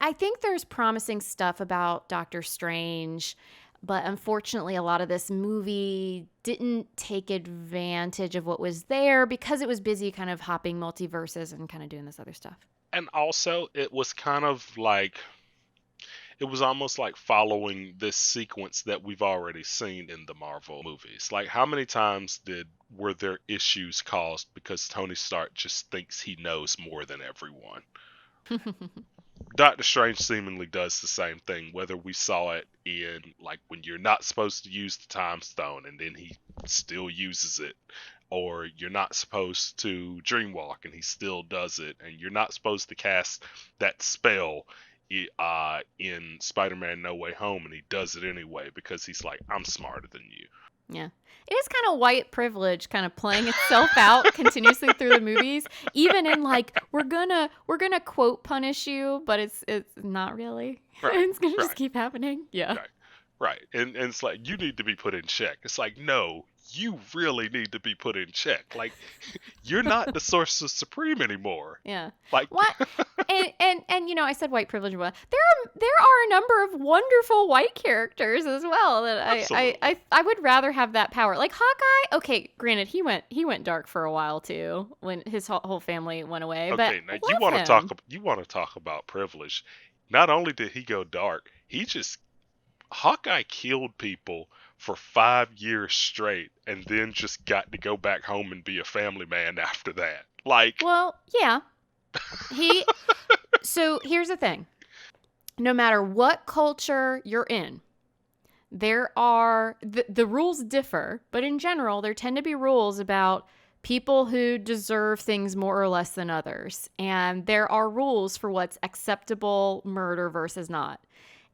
I think there's promising stuff about Doctor Strange, but unfortunately, a lot of this movie didn't take advantage of what was there because it was busy kind of hopping multiverses and kind of doing this other stuff. And also, it was kind of like, it was almost like following this sequence that we've already seen in the Marvel movies. Like, how many times were there issues caused because Tony Stark just thinks he knows more than everyone? Doctor Strange seemingly does the same thing, whether we saw it in, like, when you're not supposed to use the time stone and then he still uses it, or you're not supposed to dreamwalk and he still does it, and you're not supposed to cast that spell in Spider-Man No Way Home and he does it anyway because he's like, I'm smarter than you. Yeah. It is kind of white privilege kind of playing itself out continuously through the movies, even in like, we're gonna quote punish you, but it's not really. Right, It's gonna right. just keep happening. Yeah. Right. And it's like, you need to be put in check. It's like, no, you really need to be put in check. Like, you're not the Sorcerer Supreme anymore. Yeah. Like, What? And I said white privilege. There are a number of wonderful white characters as well that I would rather have that power. Like Hawkeye. Okay, granted he went dark for a while too when his whole family went away. okay, but now you want to talk about privilege. Not only did he go dark, Hawkeye killed people for 5 years straight and then just got to go back home and be a family man after that. Like, well, yeah. So here's the thing. No matter what culture you're in, there are the rules differ, but in general, there tend to be rules about people who deserve things more or less than others. And there are rules for what's acceptable murder versus not.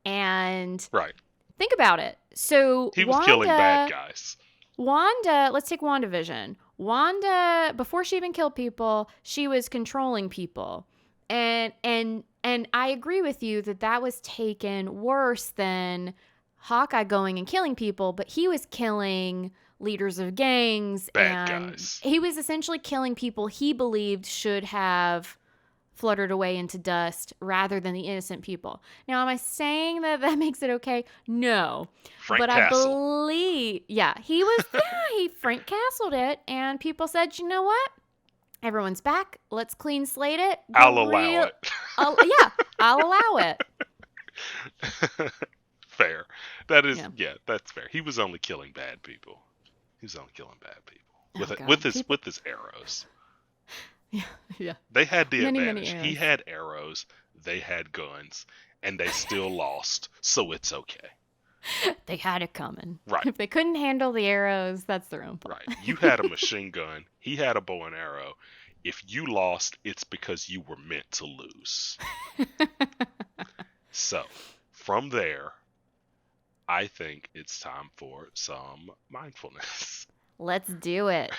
And right. Think about it. So He was killing bad guys. Wanda, let's take WandaVision. Wanda, before she even killed people, she was controlling people. And I agree with you that was taken worse than Hawkeye going and killing people, but he was killing leaders of gangs bad and guys. He was essentially killing people he believed should have fluttered away into dust rather than the innocent people. Now, am I saying that makes it okay? No. Frank but Castle. I believe, he was, he Frank Castled it, and people said, you know what? Everyone's back. Let's clean slate it. I'll allow it. I'll allow it. Fair. That is, that's fair. He was only killing bad people. With his arrows. Yeah. They had the many advantage. He had arrows, they had guns, and they still lost, so it's okay. They had it coming. Right. If they couldn't handle the arrows, that's their own fault. Right. You had a machine gun. He had a bow and arrow. If you lost, it's because you were meant to lose. So, from there, I think it's time for some mindfulness. Let's do it.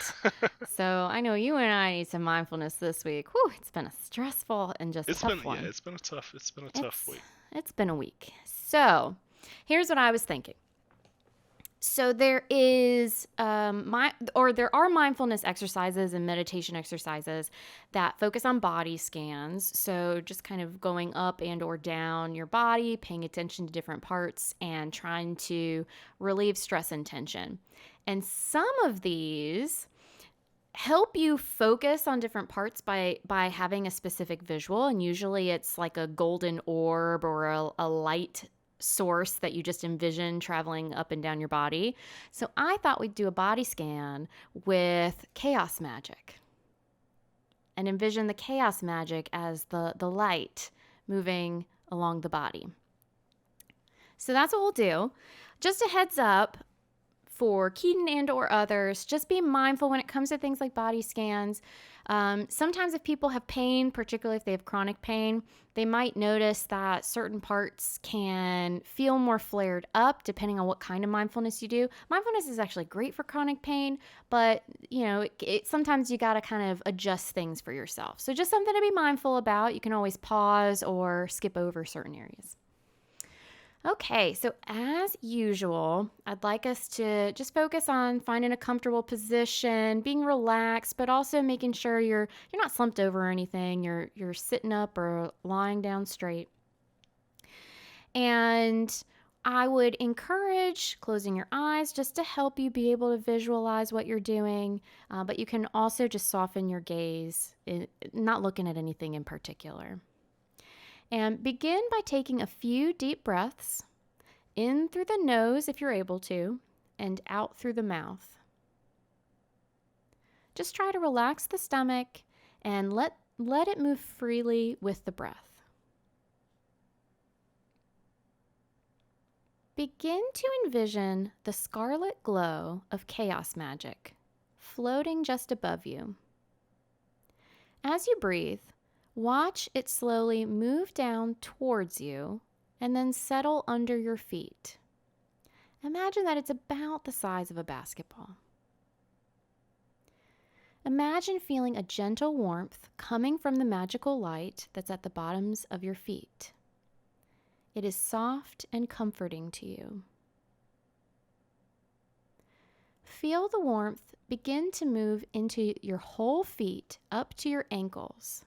So I know you and I need some mindfulness this week. Whew, it's been a stressful and just tough one. Yeah, it's been a tough week. It's been a week. So here's what I was thinking. So there are mindfulness exercises and meditation exercises that focus on body scans. So just kind of going up and or down your body, paying attention to different parts and trying to relieve stress and tension. And some of these help you focus on different parts by having a specific visual. And usually it's like a golden orb or a light source that you just envision traveling up and down your body. So I thought we'd do a body scan with chaos magic and envision the chaos magic as the light moving along the body. So that's what we'll do. Just a heads up, for Keaton and or others, just be mindful when it comes to things like body scans. Sometimes if people have pain, particularly if they have chronic pain, they might notice that certain parts can feel more flared up depending on what kind of mindfulness you do. Mindfulness is actually great for chronic pain, but sometimes you got to kind of adjust things for yourself. So just something to be mindful about. You can always pause or skip over certain areas. Okay, so as usual, I'd like us to just focus on finding a comfortable position, being relaxed, but also making sure you're not slumped over or anything. You're sitting up or lying down straight. And I would encourage closing your eyes just to help you be able to visualize what you're doing, but you can also just soften your gaze, not looking at anything in particular. And begin by taking a few deep breaths in through the nose if you're able to, and out through the mouth. Just try to relax the stomach and let it move freely with the breath. Begin to envision the scarlet glow of chaos magic floating just above you. As you breathe, watch it slowly move down towards you and then settle under your feet. Imagine that it's about the size of a basketball. Imagine feeling a gentle warmth coming from the magical light that's at the bottoms of your feet. It is soft and comforting to you. Feel the warmth begin to move into your whole feet up to your ankles.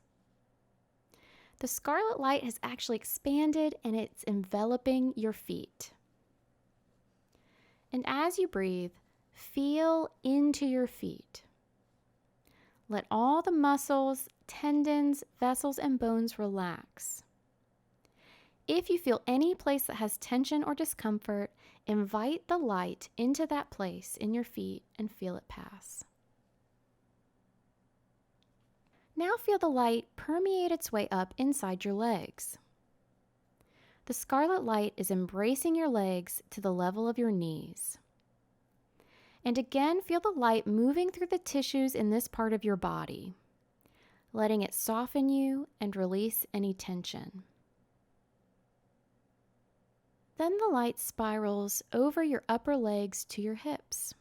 The scarlet light has actually expanded and it's enveloping your feet. And as you breathe, feel into your feet. Let all the muscles, tendons, vessels, and bones relax. If you feel any place that has tension or discomfort, invite the light into that place in your feet and feel it pass. Now feel the light permeate its way up inside your legs. The scarlet light is embracing your legs to the level of your knees. And again, feel the light moving through the tissues in this part of your body, letting it soften you and release any tension. Then the light spirals over your upper legs to your hips.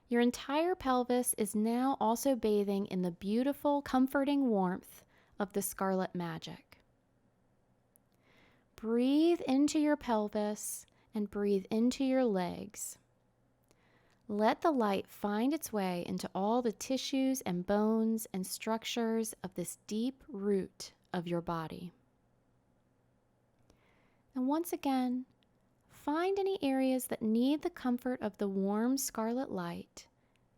Your entire pelvis is now also bathing in the beautiful, comforting warmth of the scarlet magic. Breathe into your pelvis and breathe into your legs. Let the light find its way into all the tissues and bones and structures of this deep root of your body. And once again, find any areas that need the comfort of the warm scarlet light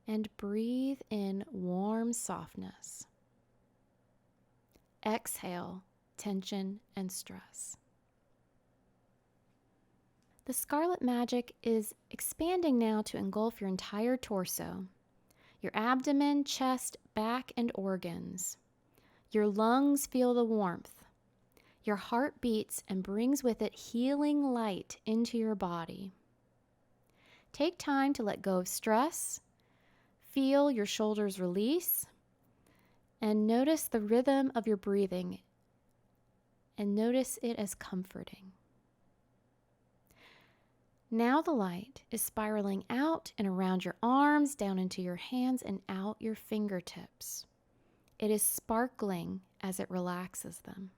and breathe in warm softness. Exhale tension and stress. The scarlet magic is expanding now to engulf your entire torso, your abdomen, chest, back, and organs. Your lungs feel the warmth. Your heart beats and brings with it healing light into your body. Take time to let go of stress, feel your shoulders release, and notice the rhythm of your breathing, and notice it as comforting. Now the light is spiraling out and around your arms, down into your hands, and out your fingertips. It is sparkling as it relaxes them.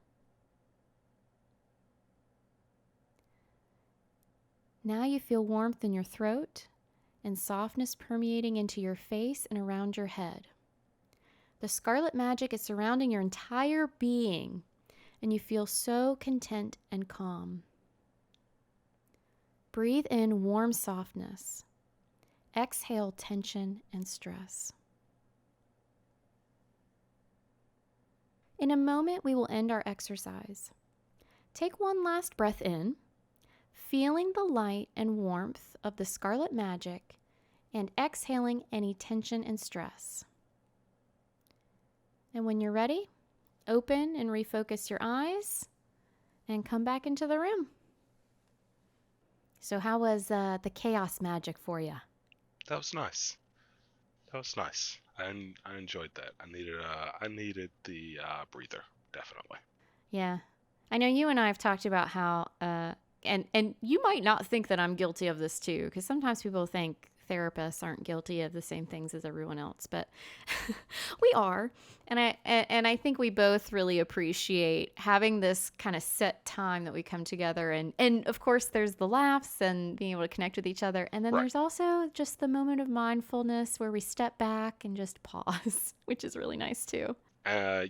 Now you feel warmth in your throat and softness permeating into your face and around your head. The scarlet magic is surrounding your entire being, and you feel so content and calm. Breathe in warm softness. Exhale tension and stress. In a moment, we will end our exercise. Take one last breath in, feeling the light and warmth of the scarlet magic, and exhaling any tension and stress. And when you're ready, open and refocus your eyes and come back into the room. So how was the chaos magic for you? That was nice. That was nice. I enjoyed that. I needed the breather, definitely. Yeah. I know you and I have talked about how and you might not think that I'm guilty of this too, because sometimes people think therapists aren't guilty of the same things as everyone else, but we are. And I think we both really appreciate having this kind of set time that we come together, and of course there's the laughs and being able to connect with each other, and then Right. there's also just the moment of mindfulness where we step back and just pause, which is really nice too.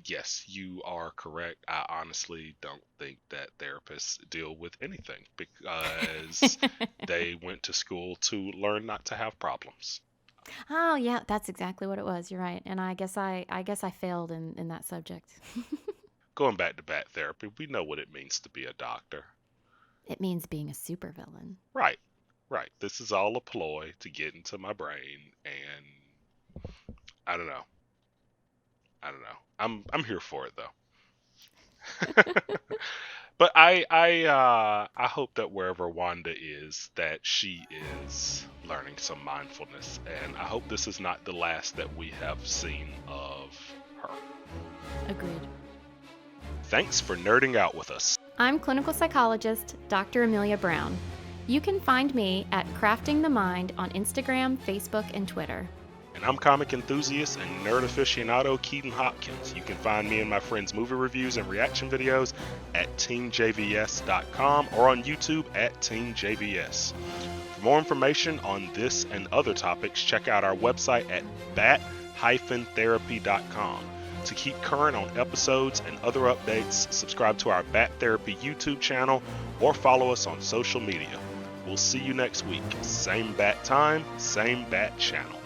Yes, you are correct. I honestly don't think that therapists deal with anything because they went to school to learn not to have problems. Oh yeah, that's exactly what it was. You're right. And I guess I failed in that subject. Going back to bat therapy, we know what it means to be a doctor. It means being a supervillain. Right, right. This is all a ploy to get into my brain, and I don't know. I don't know. I'm here for it though. But I hope that wherever Wanda is, that she is learning some mindfulness, and I hope this is not the last that we have seen of her. Agreed. Thanks for nerding out with us. I'm clinical psychologist Dr. Amelia Brown. You can find me at Crafting the Mind on Instagram, Facebook, and Twitter. And I'm comic enthusiast and nerd aficionado Keaton Hopkins. You can find me and my friends' movie reviews and reaction videos at teamjvs.com or on YouTube at teamjvs. For more information on this and other topics, check out our website at bat-therapy.com. To keep current on episodes and other updates, subscribe to our Bat Therapy YouTube channel or follow us on social media. We'll see you next week. Same bat time, same bat channel.